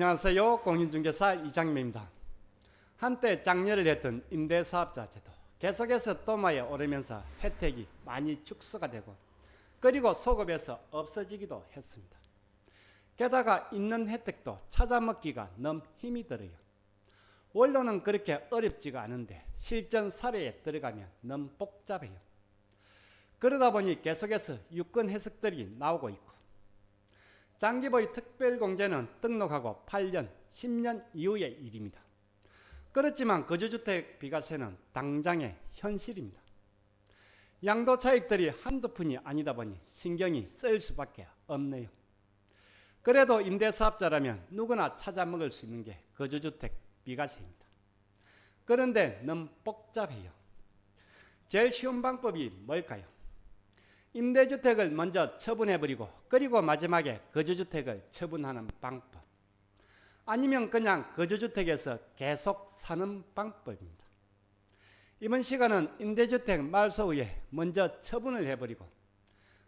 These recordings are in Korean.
안녕하세요. 공인중개사 이장님입니다. 한때 장려를 했던 임대사업자 제도 계속해서 도마에 오르면서 혜택이 많이 축소가 되고 그리고 소급해서 없어지기도 했습니다. 게다가 있는 혜택도 찾아먹기가 너무 힘이 들어요. 원로는 그렇게 어렵지가 않은데 실전 사례에 들어가면 너무 복잡해요. 그러다 보니 계속해서 유권 해석들이 나오고 있고 장기보유 특별공제는 등록하고 8년, 10년 이후의 일입니다. 그렇지만 거주주택 비과세는 당장의 현실입니다. 양도 차익들이 한두 푼이 아니다 보니 신경이 쓰일 수밖에 없네요. 그래도 임대사업자라면 누구나 찾아먹을 수 있는 게 거주주택 비과세입니다. 그런데 너무 복잡해요. 제일 쉬운 방법이 뭘까요? 임대주택을 먼저 처분해버리고 그리고 마지막에 거주주택을 처분하는 방법. 아니면 그냥 거주주택에서 계속 사는 방법입니다. 이번 시간은 임대주택 말소 후에 먼저 처분을 해버리고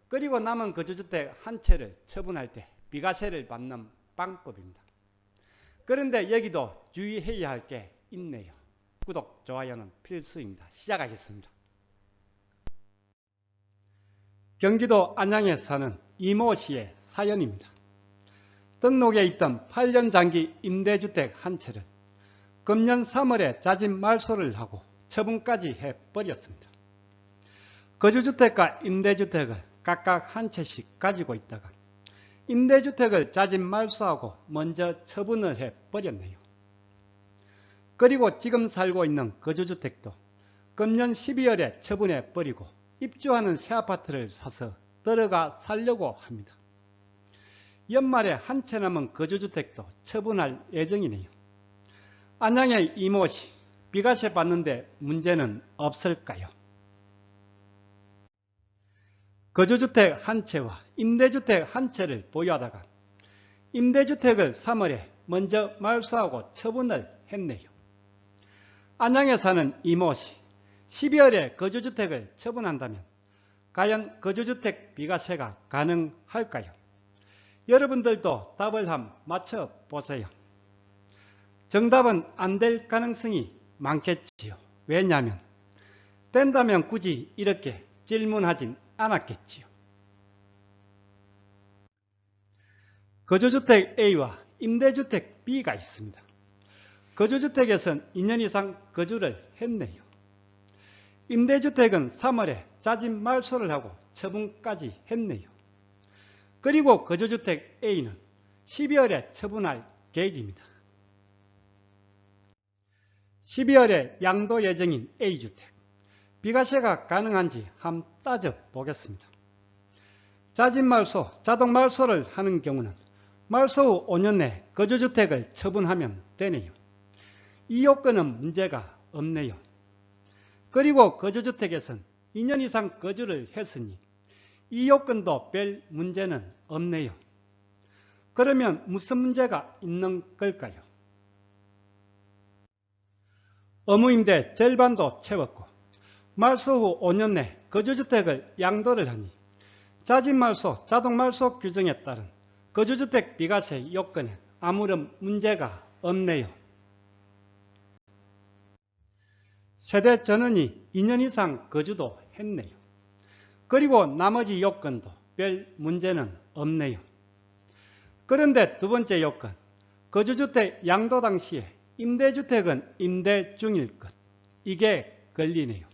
그리고 남은 거주주택 한 채를 처분할 때 비과세를 받는 방법입니다. 그런데 여기도 주의해야 할 게 있네요. 구독, 좋아요는 필수입니다. 시작하겠습니다. 경기도 안양에 사는 이모 씨의 사연입니다. 등록에 있던 8년 장기 임대주택 한 채를 금년 3월에 자진 말소를 하고 처분까지 해버렸습니다. 거주주택과 임대주택을 각각 한 채씩 가지고 있다가 임대주택을 자진 말소하고 먼저 처분을 해버렸네요. 그리고 지금 살고 있는 거주주택도 금년 12월에 처분해버리고 입주하는 새 아파트를 사서 들어가 살려고 합니다. 연말에 한 채 남은 거주주택도 처분할 예정이네요. 안양의 이모씨, 비과세 받는데 문제는 없을까요? 거주주택 한 채와 임대주택 한 채를 보유하다가 임대주택을 3월에 먼저 말소하고 처분을 했네요. 안양에 사는 이모씨, 12월에 거주주택을 처분한다면 과연 거주주택 비과세가 가능할까요? 여러분들도 답을 한번 맞춰보세요. 정답은 안 될 가능성이 많겠지요. 왜냐하면 된다면 굳이 이렇게 질문하진 않았겠지요. 거주주택 A와 임대주택 B가 있습니다. 거주주택에선 2년 이상 거주를 했네요. 임대주택은 3월에 자진 말소를 하고 처분까지 했네요. 그리고 거주주택 A는 12월에 처분할 계획입니다. 12월에 양도 예정인 A주택, 비과세가 가능한지 한번 따져보겠습니다. 자진 말소, 자동 말소를 하는 경우는 말소 후 5년 내 거주주택을 처분하면 되네요. 이 요건은 문제가 없네요. 그리고 거주주택에선 2년 이상 거주를 했으니 이 요건도 별 문제는 없네요. 그러면 무슨 문제가 있는 걸까요? 의무임대 절반도 채웠고 말소 후 5년 내 거주주택을 양도를 하니 자진말소, 자동말소 규정에 따른 거주주택 비과세 요건에 아무런 문제가 없네요. 세대 전원이 2년 이상 거주도 했네요. 그리고 나머지 요건도 별 문제는 없네요. 그런데 두 번째 요건, 거주주택 양도 당시에 임대주택은 임대 중일 것, 이게 걸리네요.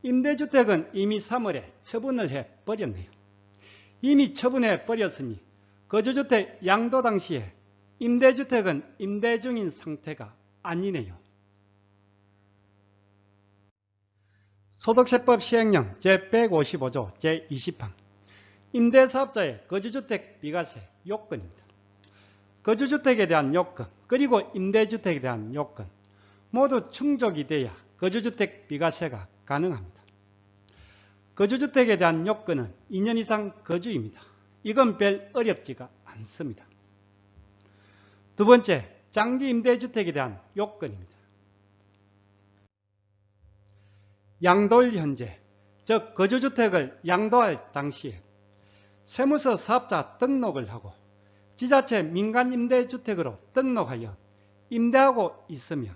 임대주택은 이미 3월에 처분을 해버렸네요. 이미 처분해버렸으니 거주주택 양도 당시에 임대주택은 임대 중인 상태가 아니네요. 소득세법 시행령 제155조 제20항 임대사업자의 거주주택 비과세 요건입니다. 거주주택에 대한 요건 그리고 임대주택에 대한 요건 모두 충족이 돼야 거주주택 비과세가 가능합니다. 거주주택에 대한 요건은 2년 이상 거주입니다. 이건 별 어렵지가 않습니다. 두 번째, 장기 임대주택에 대한 요건입니다. 양도일 현재, 즉 거주주택을 양도할 당시에 세무서 사업자 등록을 하고 지자체 민간임대주택으로 등록하여 임대하고 있으며,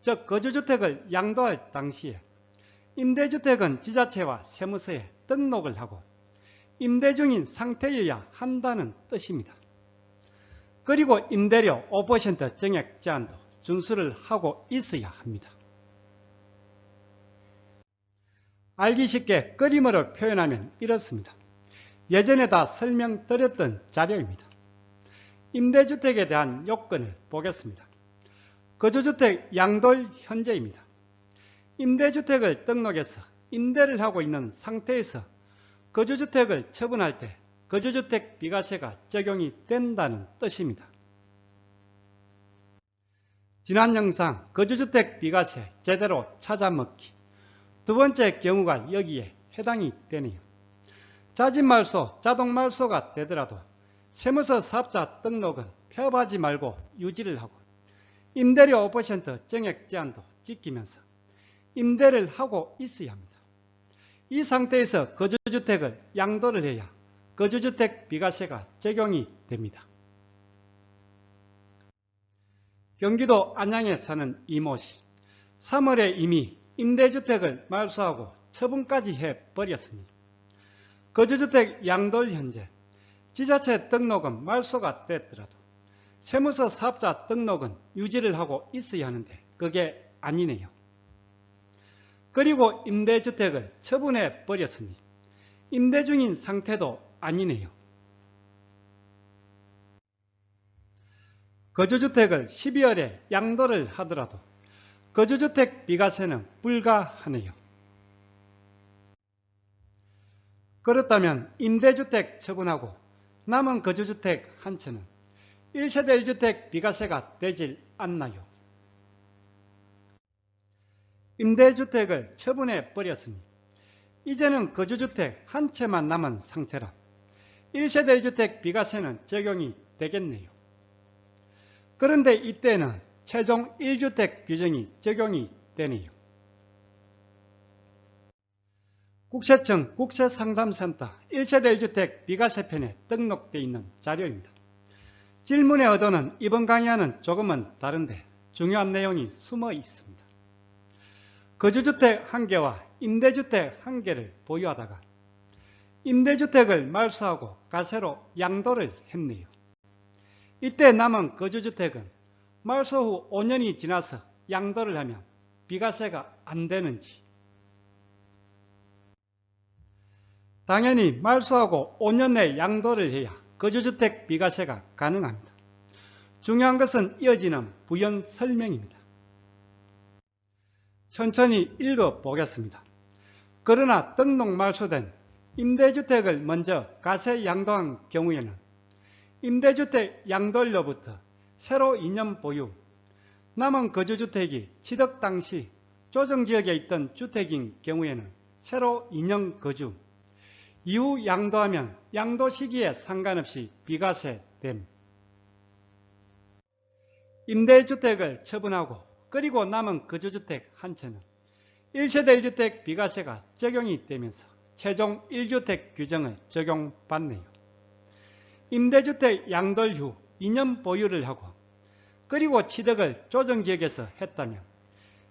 즉 거주주택을 양도할 당시에 임대주택은 지자체와 세무서에 등록을 하고 임대 중인 상태여야 한다는 뜻입니다. 그리고 임대료 5% 증액 제한도 준수를 하고 있어야 합니다. 알기 쉽게 그림으로 표현하면 이렇습니다. 예전에 다 설명드렸던 자료입니다. 임대주택에 대한 요건을 보겠습니다. 거주주택 양도일 현재입니다. 임대주택을 등록해서 임대를 하고 있는 상태에서 거주주택을 처분할 때 거주주택 비과세가 적용이 된다는 뜻입니다. 지난 영상 거주주택 비과세 제대로 찾아먹기 두 번째 경우가 여기에 해당이 되네요. 자진말소, 자동말소가 되더라도 세무서 사업자 등록은 폐업하지 말고 유지를 하고 임대료 5% 증액 제한도 지키면서 임대를 하고 있어야 합니다. 이 상태에서 거주주택을 양도를 해야 거주주택 비과세가 적용이 됩니다. 경기도 안양에 사는 이모씨, 3월에 이미 임대주택을 말소하고 처분까지 해버렸으니 거주주택 양도일 현재 지자체 등록은 말소가 됐더라도 세무서 사업자 등록은 유지를 하고 있어야 하는데 그게 아니네요. 그리고 임대주택을 처분해 버렸으니 임대 중인 상태도 아니네요. 거주주택을 12월에 양도를 하더라도 거주주택 비과세는 불가하네요. 그렇다면 임대주택 처분하고 남은 거주주택 한 채는 1세대 1주택 비과세가 되질 않나요? 임대주택을 처분해 버렸으니 이제는 거주주택 한 채만 남은 상태라 1세대 1주택 비과세는 적용이 되겠네요. 그런데 이때는 최종 1주택 규정이 적용이 되네요. 국세청 국세상담센터 1세대 1주택 비과세편에 등록되어 있는 자료입니다. 질문의 의도는 이번 강의와는 조금은 다른데 중요한 내용이 숨어 있습니다. 거주주택 1개와 임대주택 1개를 보유하다가 임대주택을 말소하고 과세로 양도를 했네요. 이때 남은 거주주택은 말소 후 5년이 지나서 양도를 하면 비과세가 안 되는지, 당연히 말소하고 5년 내에 양도를 해야 거주주택 비과세가 가능합니다. 중요한 것은 이어지는 부연 설명입니다. 천천히 읽어보겠습니다. 그러나 등록 말소된 임대주택을 먼저 과세 양도한 경우에는 임대주택 양도일로부터 새로 2년 보유, 남은 거주주택이 취득 당시 조정지역에 있던 주택인 경우에는 새로 2년 거주, 이후 양도하면 양도 시기에 상관없이 비과세됨. 임대주택을 처분하고 그리고 남은 거주주택 한 채는 1세대 1주택 비과세가 적용이 되면서 최종 1주택 규정을 적용받네요. 임대주택 양도일 후 2년 보유를 하고 그리고 취득을 조정지역에서 했다면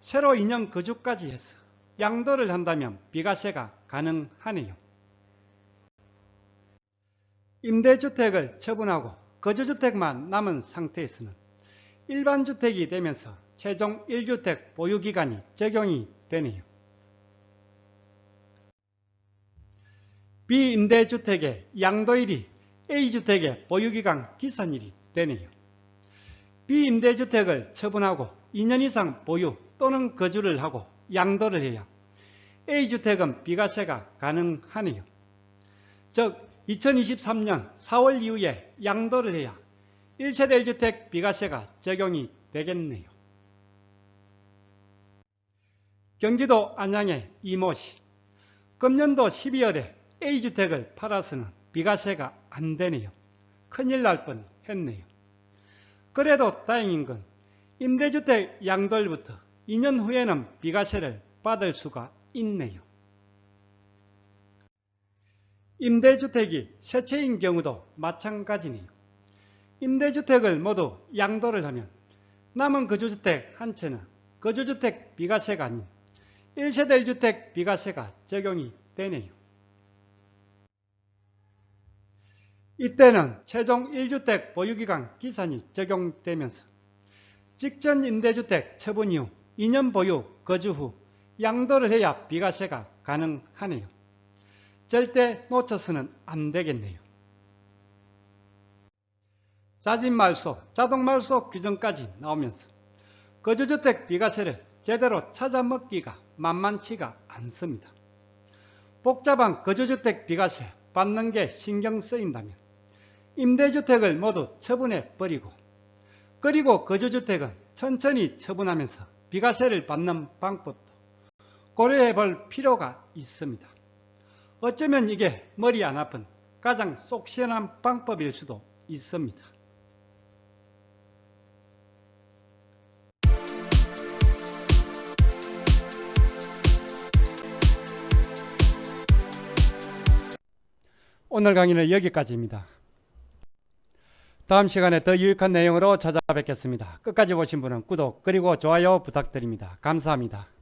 새로 2년 거주까지 해서 양도를 한다면 비과세가 가능하네요. 임대주택을 처분하고 거주주택만 남은 상태에서는 일반주택이 되면서 최종 1주택 보유기간이 적용이 되네요. 비임대주택의 양도일이 A주택의 보유기간 기산일이 되네요. 비임대주택을 처분하고 2년 이상 보유 또는 거주를 하고 양도를 해야 A주택은 비과세가 가능하네요. 즉 2023년 4월 이후에 양도를 해야 1세대 1주택 비과세가 적용이 되겠네요. 경기도 안양의 이모씨, 금년도 12월에 A주택을 팔아서는 비과세가 안 되네요. 큰일 날 뻔했네요. 그래도 다행인 건 임대주택 양도일부터 2년 후에는 비과세를 받을 수가 있네요. 임대주택이 새 채인 경우도 마찬가지네요. 임대주택을 모두 양도를 하면 남은 거주주택 한 채는 거주주택 비과세가 아닌 1세대 1주택 비과세가 적용이 되네요. 이때는 최종 1주택 보유기간 기산이 적용되면서 직전 임대주택 처분 이후 2년 보유 거주 후 양도를 해야 비과세가 가능하네요. 절대 놓쳐서는 안 되겠네요. 자진말소, 자동말소 규정까지 나오면서 거주주택 비과세를 제대로 찾아먹기가 만만치가 않습니다. 복잡한 거주주택 비과세 받는 게 신경 쓰인다면 임대주택을 모두 처분해 버리고 그리고 거주주택은 천천히 처분하면서 비과세를 받는 방법도 고려해 볼 필요가 있습니다. 어쩌면 이게 머리 안 아픈 가장 속 시원한 방법일 수도 있습니다. 오늘 강의는 여기까지입니다. 다음 시간에 더 유익한 내용으로 찾아뵙겠습니다. 끝까지 보신 분은 구독 그리고 좋아요 부탁드립니다. 감사합니다.